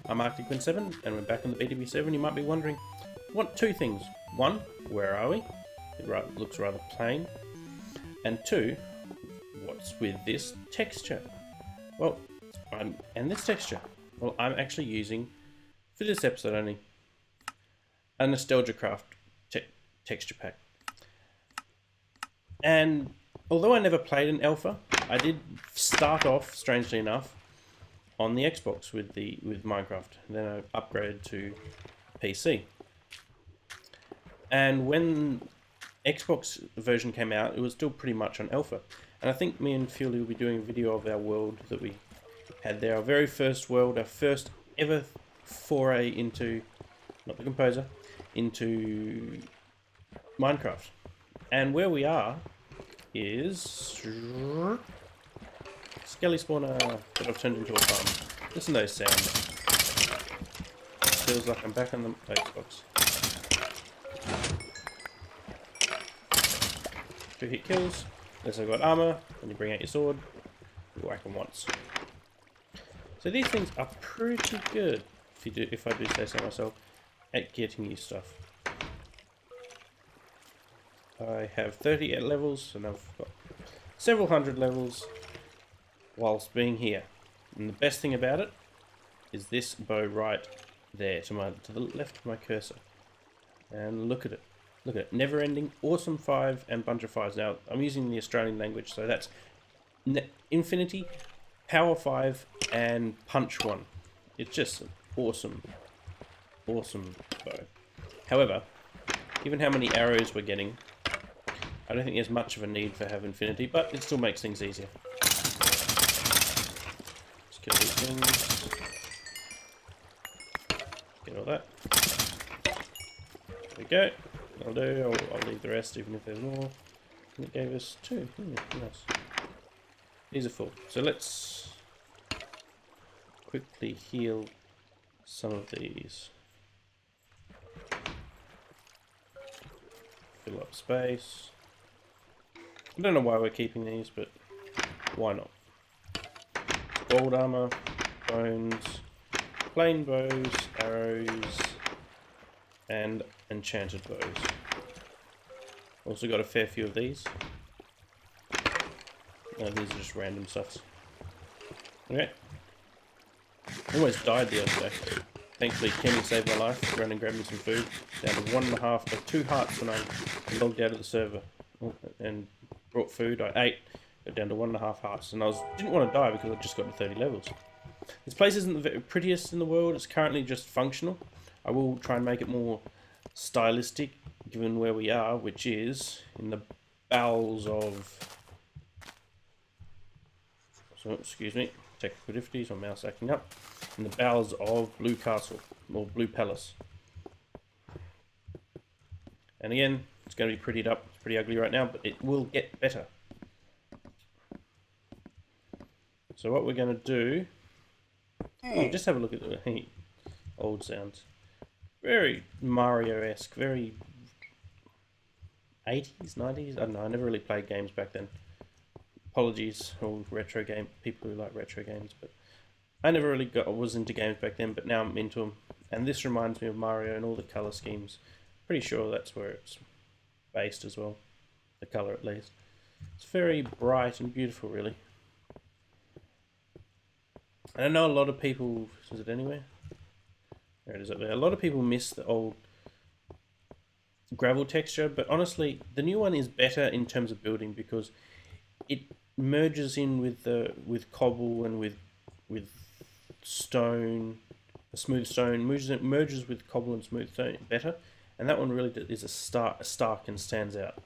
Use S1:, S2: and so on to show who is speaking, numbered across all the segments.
S1: I'm Arctic7, and we're back on the B2B server, and you might be wondering, what two things? One, where are we? It looks rather plain. And two, what's with this texture? Well, this texture? Well, I'm actually using, for this episode only, a Nostalgia Craft texture pack. And although I never played an alpha, I did start off, strangely enough, on the Xbox with Minecraft. Then I upgraded to PC. And when Xbox version came out, it was still pretty much on alpha. And I think me and Fuely will be doing a video of our world that we had there. Our very first world, our first ever foray into, not the composer, into Minecraft. And where we are is Skelly spawner that I've turned into a farm. Listen to those sounds. Feels like I'm back on the Xbox. 2 hit kills. Unless I've got armor, then you bring out your sword, you whack them once. So these things are pretty good, if I do say so myself, at getting you stuff. I have 30 levels, and I've got several hundred levels whilst being here. And the best thing about it is this bow right there to the left of my cursor. And look at it. Look at it. Never ending, awesome 5 and bunch of 5s. Now, I'm using the Australian language, so that's infinity, power 5, and punch 1. It's just an awesome, awesome bow. However, given how many arrows we're getting, I don't think there's much of a need for have infinity, but it still makes things easier. Let's kill these things. Get all that. There we go. I'll do. I'll leave the rest, even if there's more. And it gave us 2. Nice. These are full. So let's quickly heal some of these. Fill up space. I don't know why we're keeping these, but why not? Gold armor, bones, plain bows, arrows, and enchanted bows. Also got a fair few of these. No, these are just random stuffs. Okay. Almost died the other day. Thankfully, Kenny saved my life. Ran and grabbed me some food. Down to 1.5 or 2 hearts when I logged out of the server and brought food. I ate. Got down to 1.5 hearts, and I didn't want to die because I just got to 30 levels. This place isn't the prettiest in the world. It's currently just functional. I will try and make it more stylistic, given where we are, which is in the bowels of. So, excuse me, technical difficulties. My mouse acting up. In the bowels of Blue Castle or Blue Palace. And again, it's going to be prettied up. It's pretty ugly right now, but it will get better. So what we're going to do, just have a look at the old sounds. Very Mario-esque, very 80s, 90s. I don't know, I never really played games back then. Apologies, all retro game people who like retro games, but I never really was into games back then, but now I'm into them. And this reminds me of Mario and all the color schemes. Pretty sure that's where it's based as well, the color at least. It's very bright and beautiful, really. And I know a lot of people, is it anywhere? There it is up there. A lot of people miss the old gravel texture, but honestly, the new one is better in terms of building because it merges in with cobble and with stone, a smooth stone, merges with cobble and smooth stone better, and that one really is a stark and stands out.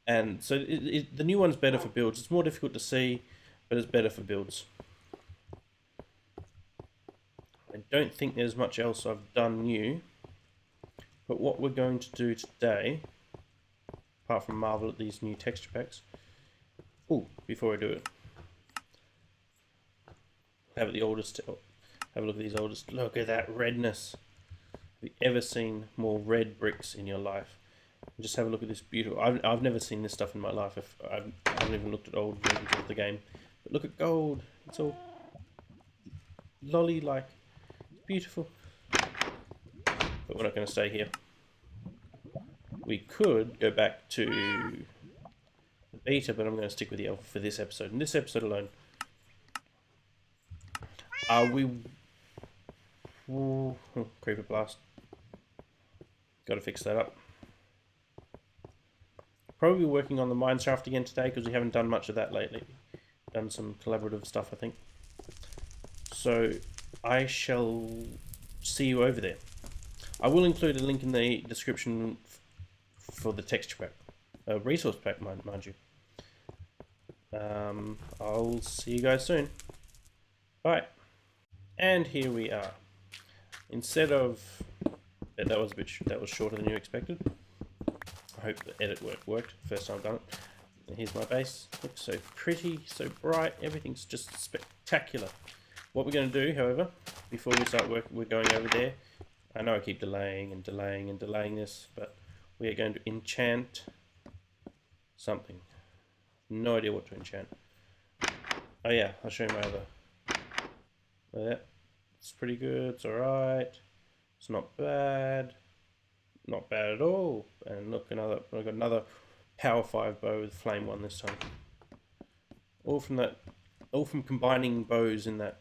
S1: And so the new one's better for builds. It's more difficult to see, but it's better for builds. I don't think there's much else I've done new, but what we're going to do today, apart from marvel at these new texture packs. Oh, before I do it, have a look at these oldest. Look at that redness. Have you ever seen more red bricks in your life? Just have a look at this beautiful. I've never seen this stuff in my life. I haven't even looked at old versions of the game. But look at gold. It's all lolly like Beautiful. But we're not going to stay here. We could go back to the beta, but I'm going to stick with the alpha for this episode. In this episode alone. Are we... Ooh, creeper blast. Got to fix that up. Probably working on the Mineshaft again today because we haven't done much of that lately. Done some collaborative stuff, I think. So I shall see you over there. I will include a link in the description for the texture pack, resource pack, mind you. I'll see you guys soon. Bye. And here we are. Instead of that was shorter than you expected. I hope the edit worked. First time I've done it. Here's my base. Looks so pretty, so bright. Everything's just spectacular. What we're going to do, however, before we start work, we're going over there. I know I keep delaying and delaying and delaying this, but we are going to enchant something. No idea what to enchant. Oh yeah, I'll show you my other. Yeah, it's pretty good. It's alright. It's not bad. Not bad at all. And look, I've got another Power 5 bow with Flame 1 this time. All from combining bows in the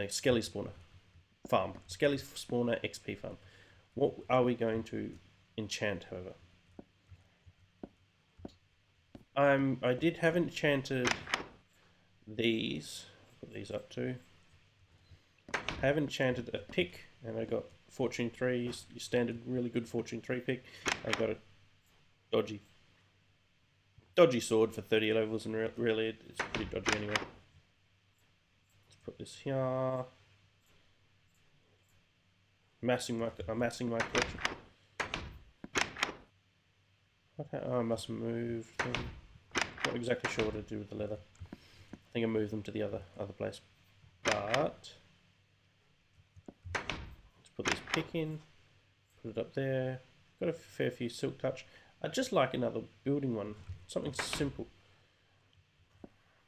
S1: Skelly spawner farm. Skelly spawner XP farm. What are we going to enchant, however? I did have enchanted these. Put these up too. I have enchanted a pick, and I got Fortune 3, your standard really good Fortune 3 pick. I got a dodgy sword for 30 levels, and really it's pretty dodgy anyway. Let's put this here. Amassing my collection. Okay, oh, I must move them. Not exactly sure what to do with the leather. I think I moved them to the other place. But let's put this pick in. Put it up there. Got a fair few silk touch. I'd just like another building one. Something simple.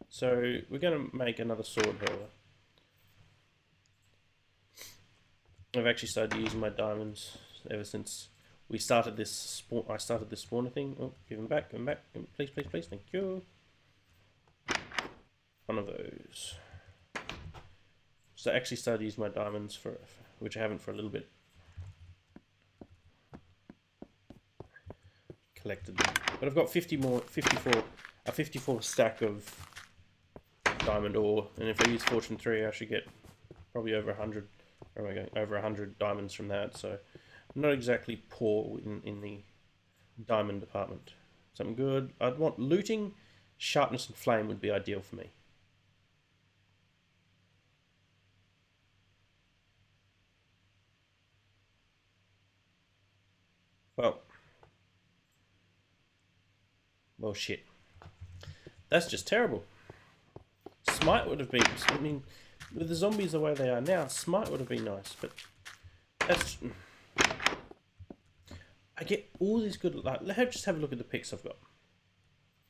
S1: So we're going to make another sword, however. I've actually started using my diamonds ever since we started this I started this spawner thing. Oh, give them back, please, please, please, thank you. One of those. So I actually started using my diamonds which I haven't for a little bit. Collected them. But I've got 54 stack of diamond ore, and if I use Fortune 3 I should get probably over 100. Where am I going? Over 100 diamonds from that, so I'm not exactly poor in the diamond department. Something good. I'd want looting, sharpness and flame would be ideal for me. Well shit. That's just terrible. Smite would have been, I mean, with the zombies the way they are now, Smite would have been nice, but that's... I get all these good... Like, let's just have a look at the picks I've got.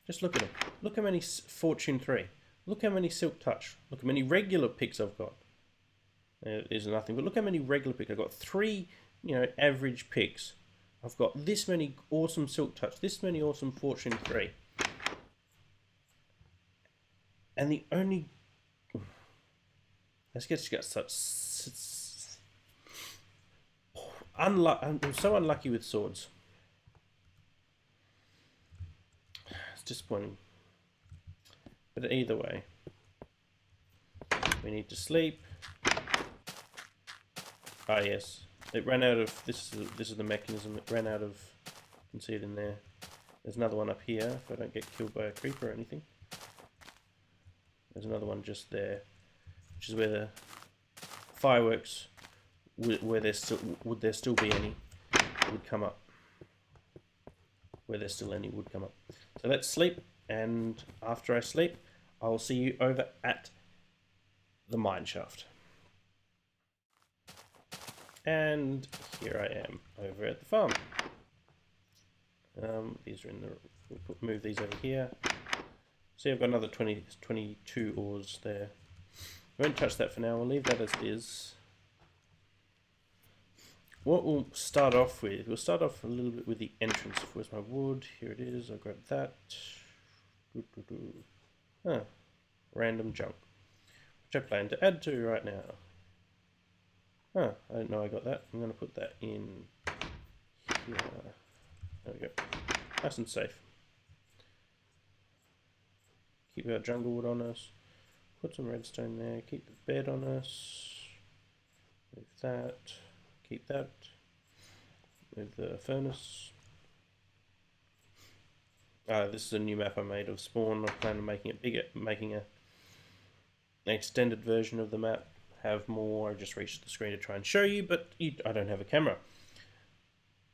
S1: Just look at them. Look how many Fortune 3. Look how many Silk Touch. Look how many regular picks I've got. There's nothing, but look how many regular picks. I've got 3, average picks. I've got this many awesome Silk Touch, this many awesome Fortune 3. And the only... Let's get such... I'm so unlucky with swords. It's disappointing. But either way, we need to sleep. Ah yes, it ran out of... This is the mechanism. It ran out of... You can see it in there. There's another one up here if I don't get killed by a creeper or anything. There's another one just there, which is where the fireworks, would there still be any, would come up. Where there's still any would come up. So let's sleep, and after I sleep, I'll see you over at the Mineshaft. And here I am over at the farm. These are in the... We'll move these over here. See, I've got another 22 ores there. won't touch that for now. We'll leave that as it is. What we'll start off with, we'll start off a little bit with the entrance. Where's my wood? Here it is. I'll grab that. Ah, random junk, which I plan to add to right now. Ah, I didn't know I got that. I'm going to put that in here. There we go. Nice and safe. Keep our jungle wood on us. Put some redstone there. Keep the bed on us. Move that. Keep that. Move the furnace. This is a new map I made of spawn. I plan on making it bigger, making an extended version of the map. Have more. I just reached the screen to try and show you, but I don't have a camera.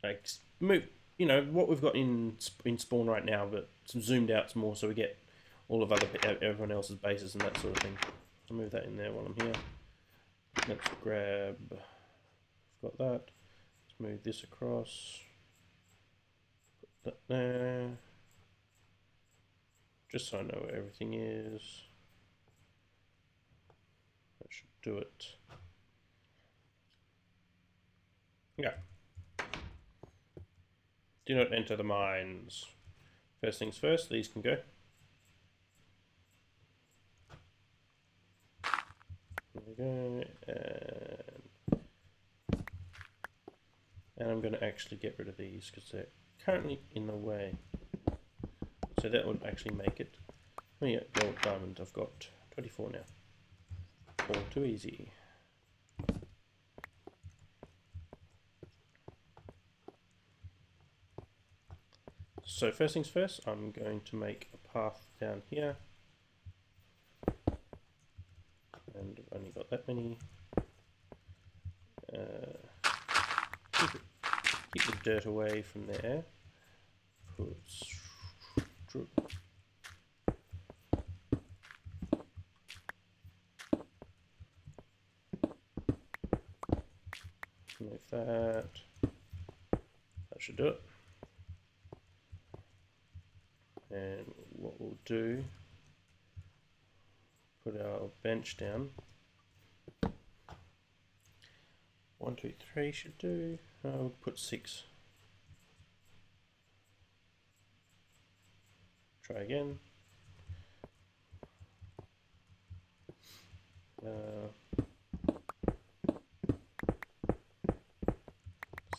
S1: Like move, you know what we've got in spawn right now, but some zoomed out more so we get all of everyone else's bases and that sort of thing. I'll move that in there while I'm here. Let's grab. Got that. Let's move this across. Put that there. Just so I know where everything is. That should do it. Yeah. Do not enter the mines. First things first, these can go. There we go. And I'm going to actually get rid of these because they're currently in the way. So that would actually make it. Oh yeah, gold, diamond. I've got 24 now. All too easy. So first things first, I'm going to make a path down here. And I've only got that many. Keep the dirt away from there. Move that. That should do it. And what we'll do, put our bench down. 1, 2, 3 should do. I'll put 6. Try again. Let's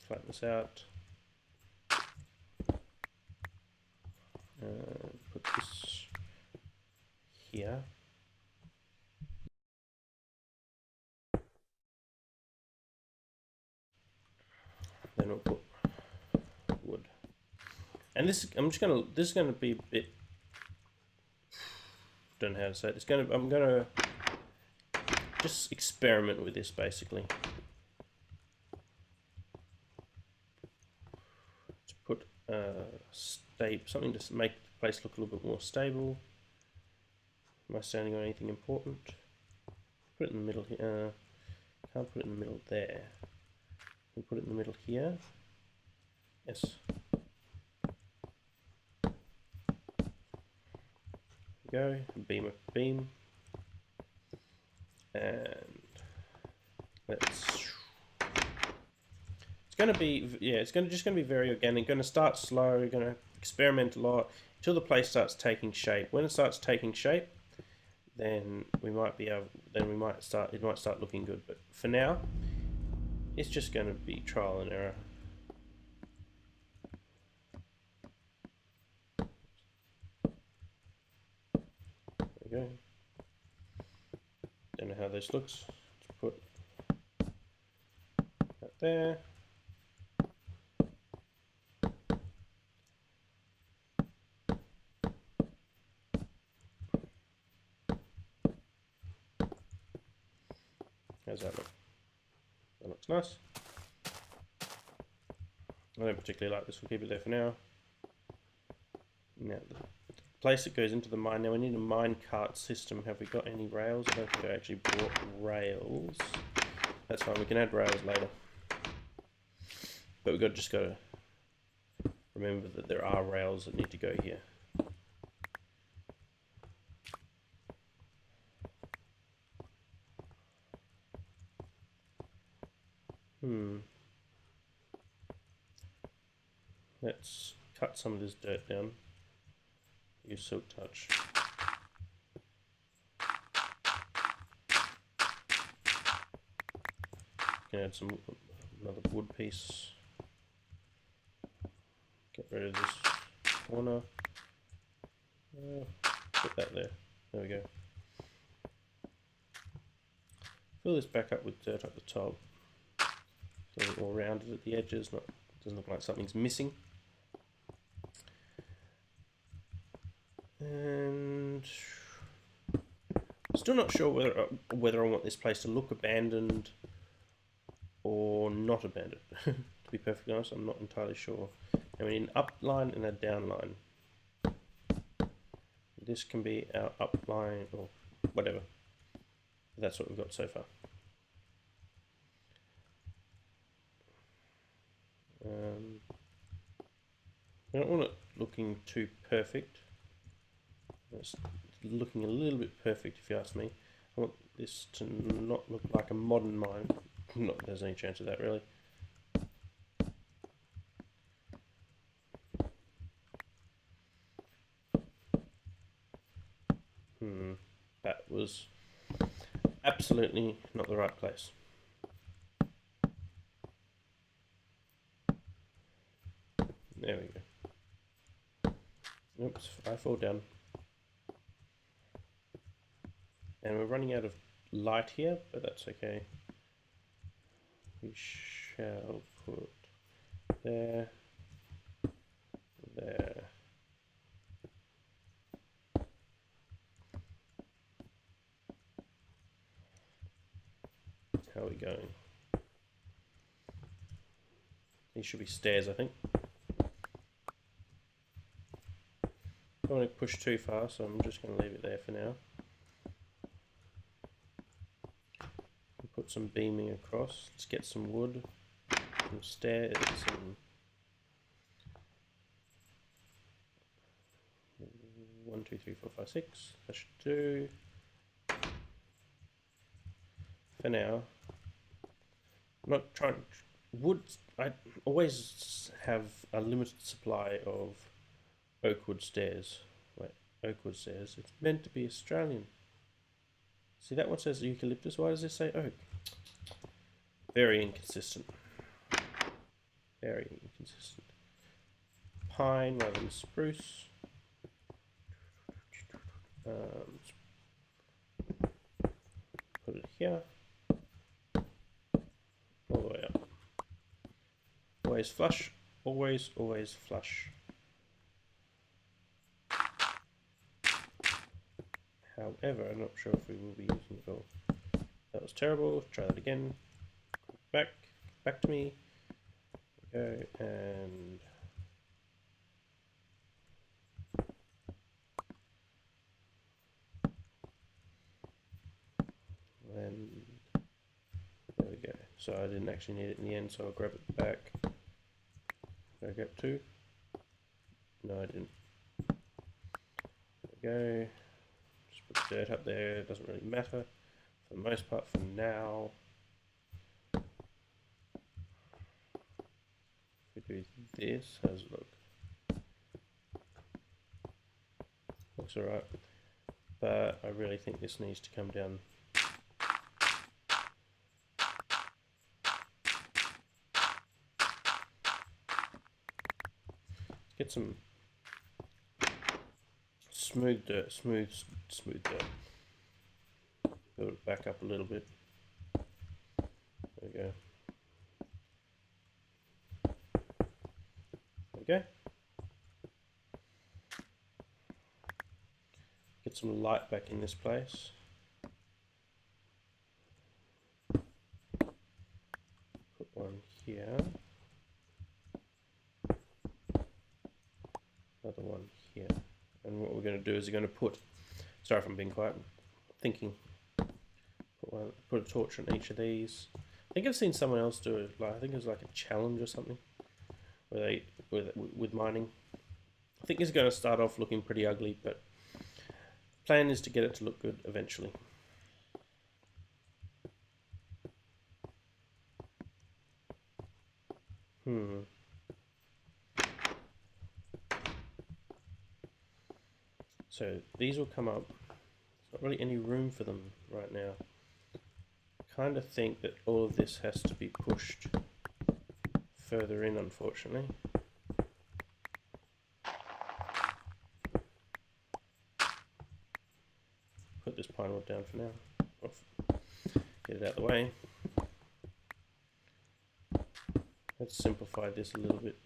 S1: flatten this out. Put this here. Then we'll put wood. And this, this is gonna be a bit. Don't know how to say it. I'm gonna just experiment with this basically. To put something to make the place look a little bit more stable. Am I standing on anything important? Put it in the middle here. Can't put it in the middle there. Can put it in the middle here. Yes. Go beam, and let's. It's going to be it's just going to be very organic. Going to start slow. Going to experiment a lot until the place starts taking shape. When it starts taking shape, then we might be able. Then we might start. It might start looking good. But for now, it's just going to be trial and error. There we go. Don't know how this looks. Let's put that there. How's that look? That looks nice. I don't particularly like this. We'll keep it there for now. Now, the place that goes into the mine. Now we need a mine cart system. Have we got any rails? I don't think I actually bought rails. That's fine. We can add rails later. But we've just got to remember that there are rails that need to go here. Let's cut some of this dirt down. Use Silk Touch. Can add another wood piece. Get rid of this corner. Put that there. There we go. Fill this back up with dirt up the top. So it's all rounded at the edges. Doesn't look like something's missing. And still not sure whether I want this place to look abandoned or not abandoned. To be perfectly honest, I'm not entirely sure. I mean, an up line and a down line. This can be our up line or whatever. That's what we've got so far. I don't want it looking too perfect. It's looking a little bit perfect if you ask me. I want this to not look like a modern mine. Not that there's any chance of that really. That was absolutely not the right place. There we go. Oops, I fall down. And we're running out of light here, but that's okay. We shall put there, there. How are we going? These should be stairs, I think. I don't want to push too far, so I'm just going to leave it there for now. Put some beaming across. Let's get some wood, some stairs, some 1, 2, 3, 4, 5, 6. That should do. For now, I'm not trying. Wood. I always have a limited supply of oak wood stairs. Wait, oak wood stairs. It's meant to be Australian. See, that one says eucalyptus. Why does it say oak? Very inconsistent. Very inconsistent. Pine rather than spruce. Put it here. All the way up. Always flush. Always, always flush. However, I'm not sure if we will be using it all. That was terrible. Try that again. Back to me. There we go, and then there we go. So I didn't actually need it in the end, so I'll grab it back. Did I grab 2? No, I didn't. There we go. Put dirt up there, it doesn't really matter for the most part for now. If we do this, how's it look? Looks alright, but I really think this needs to come down. Get some smooth dirt, smooth dirt. Build it back up a little bit. There we go. There we go. Get some light back in this place. Put one here. Another one here. And what we're going to do is we're going to put, sorry if I'm being quiet, I'm thinking, put a torch on each of these. I think I've seen someone else do it, like, I think it was like a challenge or something, where they, with mining. I think it's going to start off looking pretty ugly, but the plan is to get it to look good eventually. So these will come up. There's not really any room for them right now. I kind of think that all of this has to be pushed further in, unfortunately. Put this pine wood down for now. Get it out of the way. Let's simplify this a little bit.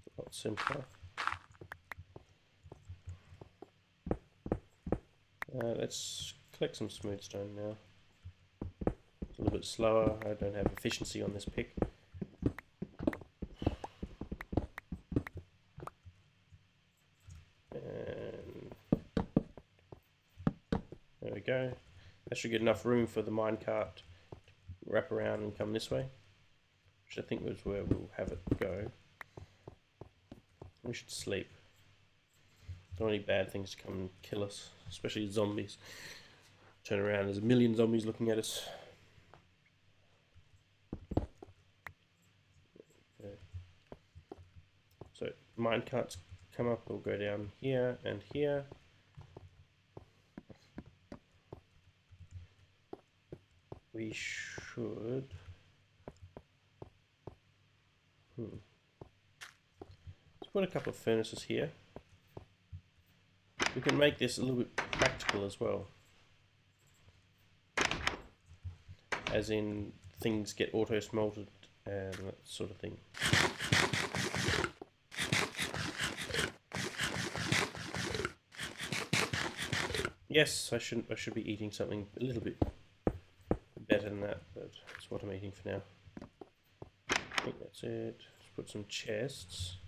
S1: A lot simpler. Let's collect some smooth stone now. A little bit slower. I don't have efficiency on this pick. And there we go. That should get enough room for the minecart to wrap around and come this way, which I think was where we'll have it go. We should sleep. Don't want any bad things to come and kill us, especially zombies. Turn around, there's a million zombies looking at us. Okay. So minecarts come up, we'll go down here and here. We should... Let's put a couple of furnaces here. We can make this a little bit practical as well. As in, things get auto-smelted and that sort of thing. Yes, I should be eating something a little bit better than that, but that's what I'm eating for now. I think that's it. Let's put some chests.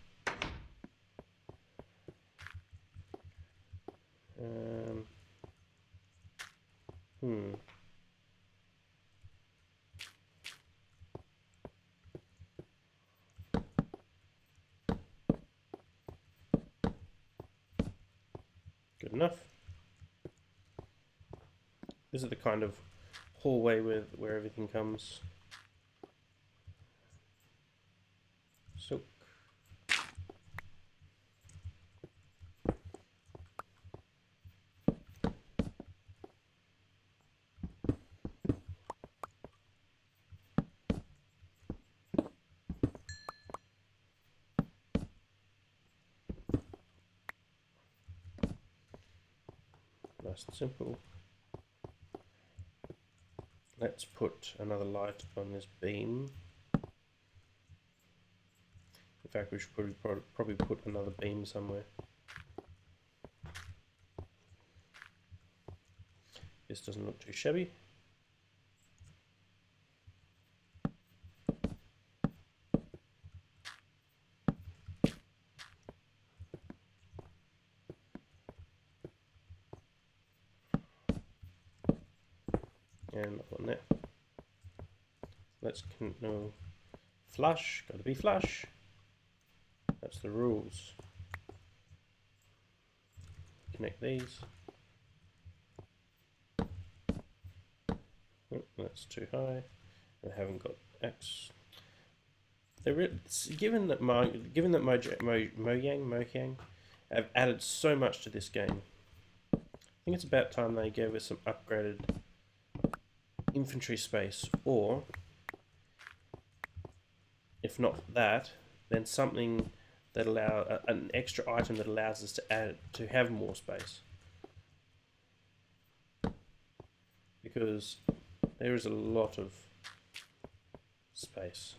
S1: Good enough. This is the kind of hallway where everything comes. So nice and simple. Let's put another light on this beam. In fact, we should probably put another beam somewhere. This doesn't look too shabby. And on there. Let's no flush. Got to be flush. That's the rules. Connect these. Oh, that's too high. I haven't got X. Given that Mojang have added so much to this game, I think it's about time they gave us some upgraded infantry space, or if not that, then something that an extra item that allows us to have more space, because there is a lot of space.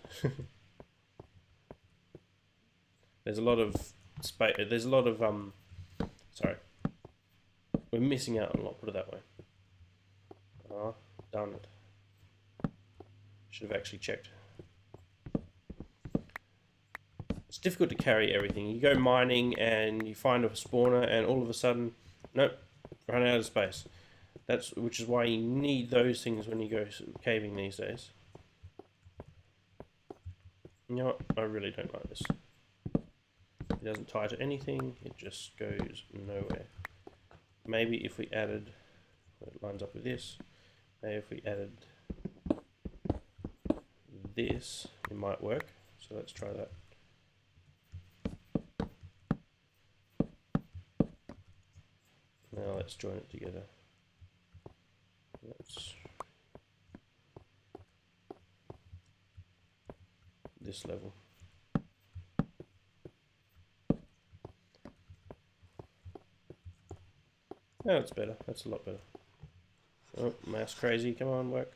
S1: There's a lot of space. There's a lot of sorry, we're missing out on a lot. Put it that way. Ah, darn it. Should have actually checked. It's difficult to carry everything. You go mining and you find a spawner, and all of a sudden, nope, run out of space. Which is why you need those things when you go caving these days. You know what? I really don't like this. doesn't tie to anything, it just goes nowhere. Maybe if we added, it lines up with this, maybe if we added this, it might work. So let's try that. Now let's join it together. Let's this level. Oh, that's better. That's a lot better. Oh, mouse crazy. Come on, work.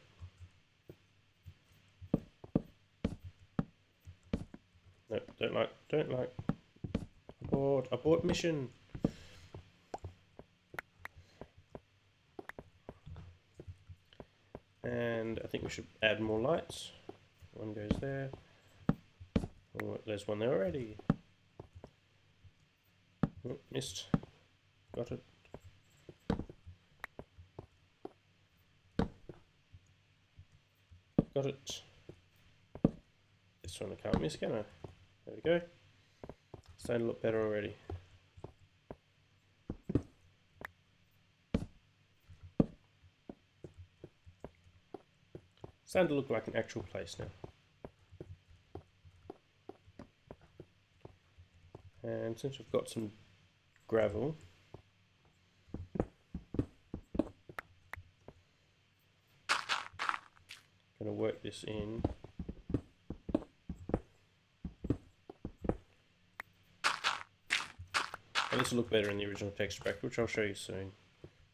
S1: Nope, don't like. Abort mission. And I think we should add more lights. One goes there. Oh, there's one there already. Oh, missed. Got it. Got it. This one I can't miss, can I? There we go. Starting to look better already. Starting to look like an actual place now. And since we've got some gravel, I'm going to work this in. And this will look better in the original texture pack, which I'll show you soon,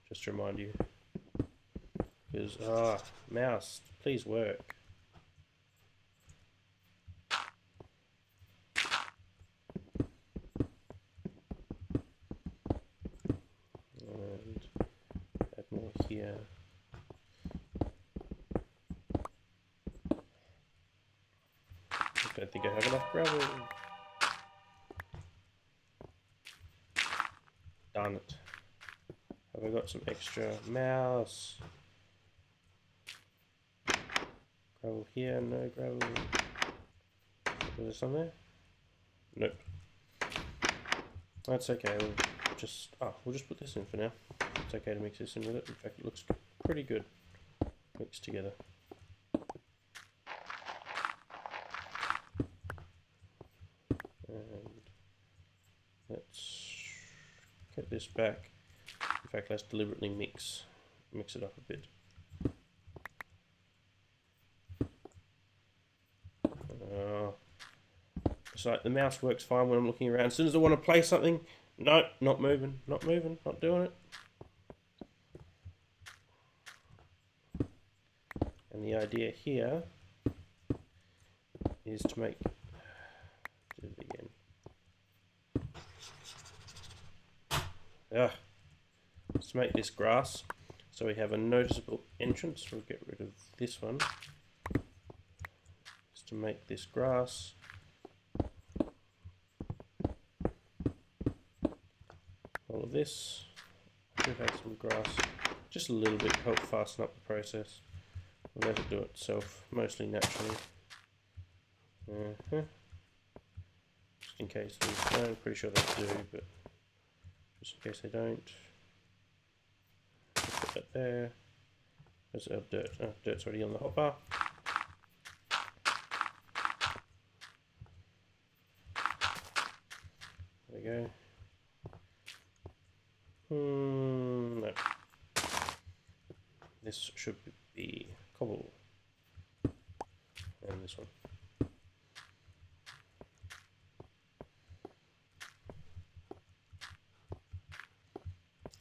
S1: just to remind you. Because, mouse, please work. And add more here. I don't think I have enough gravel. Darn it. Have I got some extra mouse? Gravel here, no gravel. Is there some there? Nope. That's okay. We'll just put this in for now. It's okay to mix this in with it. In fact, it looks pretty good mixed together. And let's get this back. In fact, let's deliberately mix it up a bit. It's like the mouse works fine when I'm looking around. As soon as I want to play something, no, not moving, not doing it. And the idea here is to make, do it again. Let's make this grass so we have a noticeable entrance. We'll get rid of this one. Just to make this grass. All of this. Should have some grass. Just a little bit to help fasten up the process. We'll let it do it itself, mostly naturally. Just in case these don't, I'm pretty sure they do, but just in case they don't. Put that there. There's our dirt. Oh, dirt's already on the hotbar. There we go. No. This should be cobble. And this one.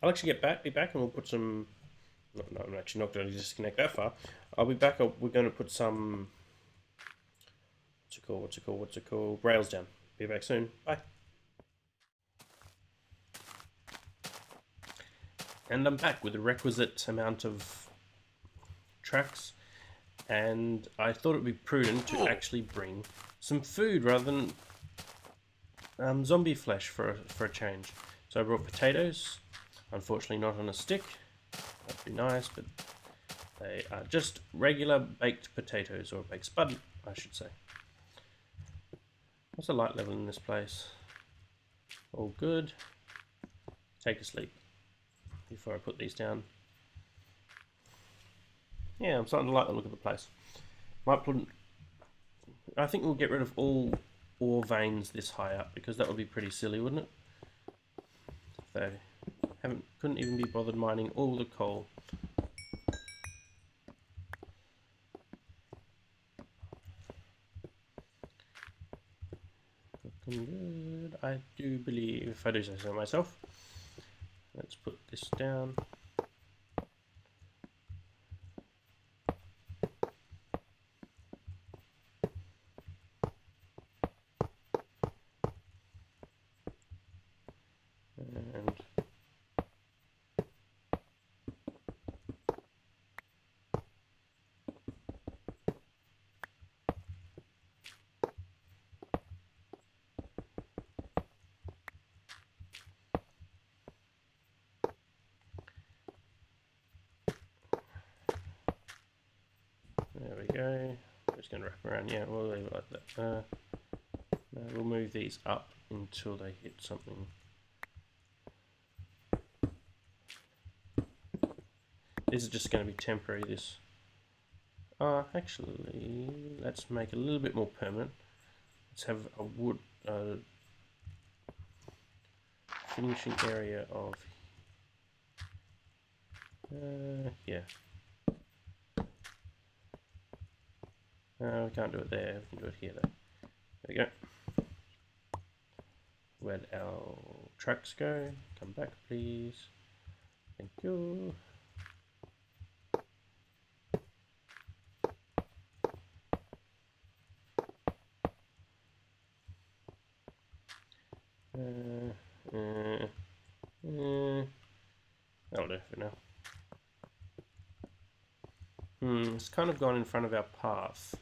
S1: I'll actually be back and we'll put some, no, I'm actually not going to disconnect that far. I'll be back, we're going to put some, what's it called, rails down. Be back soon, bye. And I'm back with the requisite amount of tracks, and I thought it would be prudent to actually bring some food rather than zombie flesh for a change. So I brought potatoes, unfortunately not on a stick. That'd be nice, but they are just regular baked potatoes, or baked spud, I should say. What's the light level in this place? All good. Take a sleep before I put these down. Yeah, I'm starting to like the look of the place. Might put. I think we'll get rid of all ore veins this high up because that would be pretty silly, wouldn't it? If they couldn't even be bothered mining all the coal. Looking good, I do believe, if I do say so myself. Let's put this down. And there we go. Just going to wrap around. Yeah, we'll leave it like that. No, we'll move these up until they hit something. This is just going to be temporary. This. Actually, let's make it a little bit more permanent. Let's have a wood finishing area of. Yeah. We can't do it there. We can do it here though. There we go. Where'd our trucks go? Come back, please. Thank you. That'll do for now. It's kind of gone in front of our path.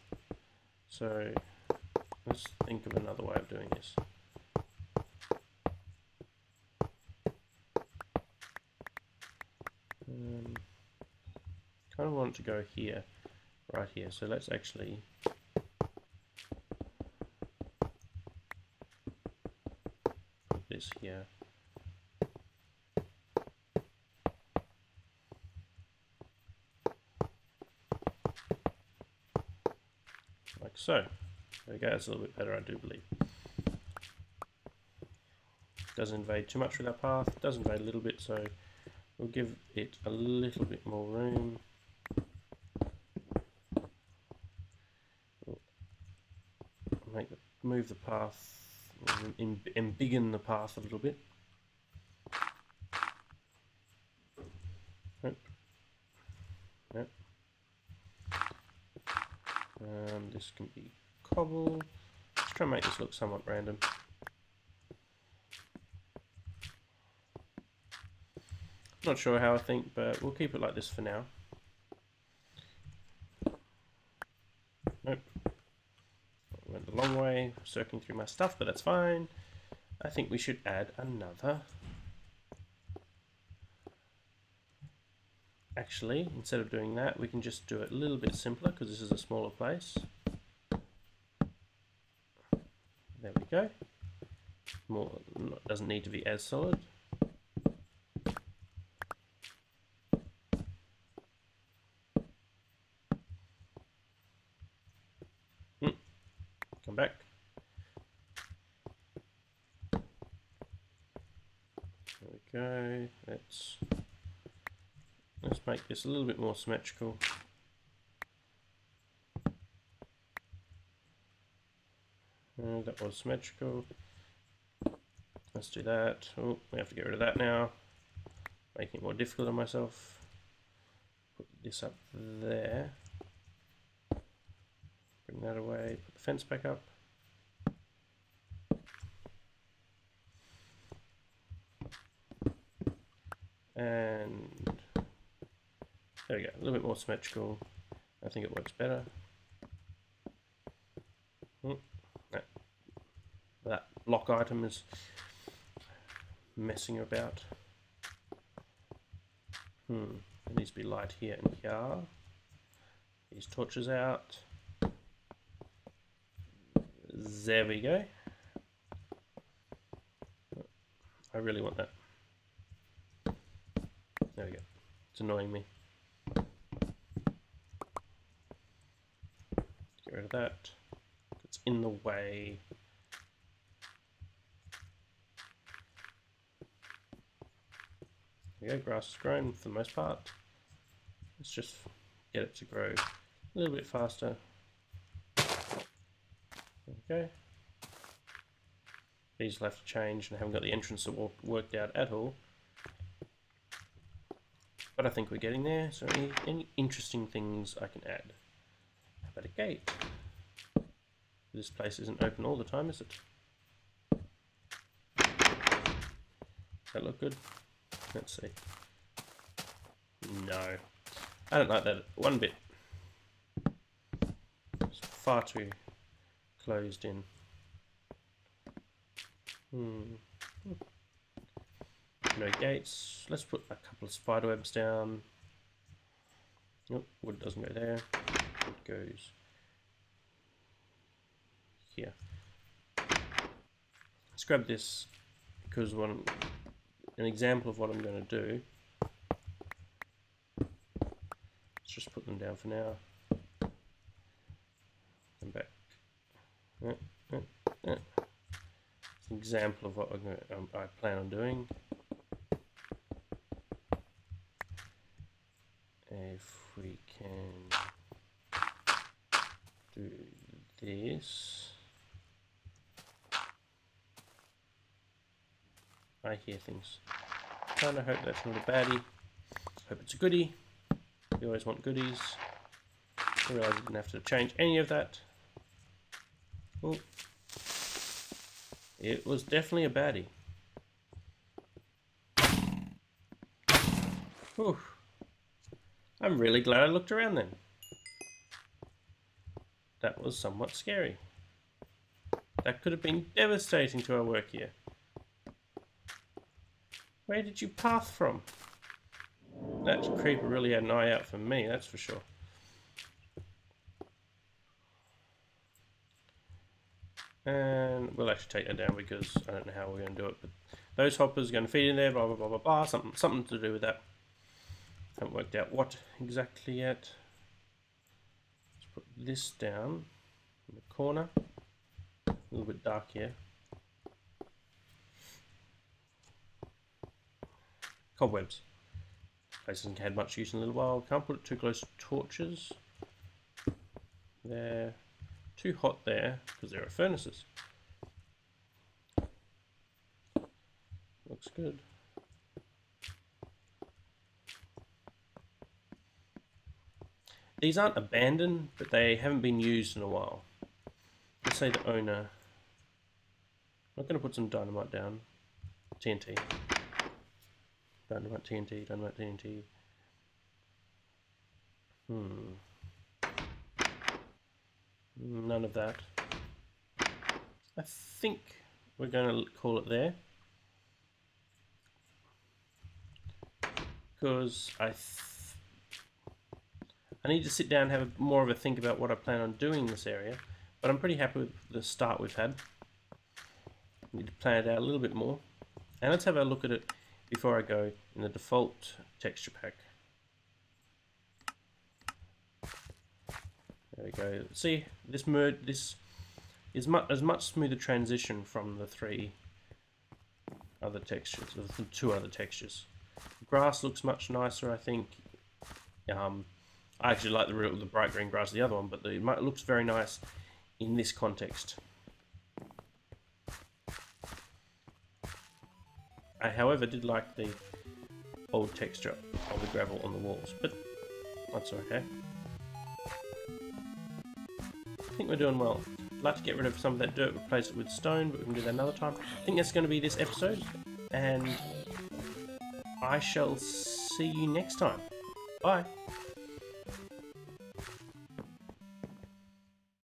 S1: So let's think of another way of doing this. Kind of want it to go here, right here. So let's actually put this here. Like so. There we go, that's a little bit better, I do believe. Doesn't invade too much with our path, does invade a little bit, so we'll give it a little bit more room. Move the path, embiggen the path a little bit. Nope. Nope. This can be cobble. Let's try and make this look somewhat random. Not sure how I think, but we'll keep it like this for now. Nope. Went a long way, circling through my stuff, but that's fine. I think we should add another. Actually, instead of doing that, we can just do it a little bit simpler because this is a smaller place. There we go. More, doesn't need to be as solid. Come back. There we go. Let's make this a little bit more symmetrical. That was symmetrical. Let's do that. Oh, we have to get rid of that now. Making it more difficult on myself. Put this up there. Bring that away. Put the fence back up. And there we go. A little bit more symmetrical. I think it works better. That block item is messing about. There needs to be light here and here. These torches out. There we go. I really want that. There we go. It's annoying me. Get rid of that. It's in the way. There we go, grass is grown for the most part. Let's just get it to grow a little bit faster. There we go. These will have to change, and I haven't got the entrance worked out at all. But I think we're getting there. So any interesting things I can add? How about a gate? This place isn't open all the time, is it? Does that look good? Let's see. No. I don't like that one bit. It's far too closed in. No gates. Let's put a couple of spider webs down. Nope, wood doesn't go there. Wood goes here. Let's grab this because an example of what I'm going to do. Let's just put them down for now. Come back. It's an example of what I plan on doing. If we can do this. I hear things. Kinda hope that's not a baddie. Hope it's a goodie. You always want goodies. I realised I didn't have to change any of that. Oh. It was definitely a baddie. Whew. I'm really glad I looked around then. That was somewhat scary. That could have been devastating to our work here. Where did you path from? That creeper really had an eye out for me, that's for sure. And we'll actually take that down because I don't know how we're going to do it. But those hoppers are going to feed in there, blah, blah, blah, blah, blah. Something to do with that. Haven't worked out what exactly yet. Let's put this down in the corner. A little bit dark here. Cobwebs. Place hasn't had much use in a little while. Can't put it too close to torches. They're too hot there because there are furnaces. Looks good. These aren't abandoned, but they haven't been used in a while. Let's say the owner. I'm not going to put some dynamite down. TNT. Dynamite TNT, dynamite TNT. None of that. I think we're going to call it there. Because I need to sit down and have more of a think about what I plan on doing in this area. But I'm pretty happy with the start we've had. I need to plan it out a little bit more. And let's have a look at it before I go in the default texture pack. There we go. See, this is a much smoother transition from the three other textures, or the two other textures. The grass looks much nicer, I think. I actually like the bright green grass of the other one, but it looks very nice in this context. I, however, did like the old texture of the gravel on the walls, but that's okay. I think we're doing well. I'd like to get rid of some of that dirt, replace it with stone, but we can do that another time. I think that's going to be this episode, and I shall see you next time. Bye.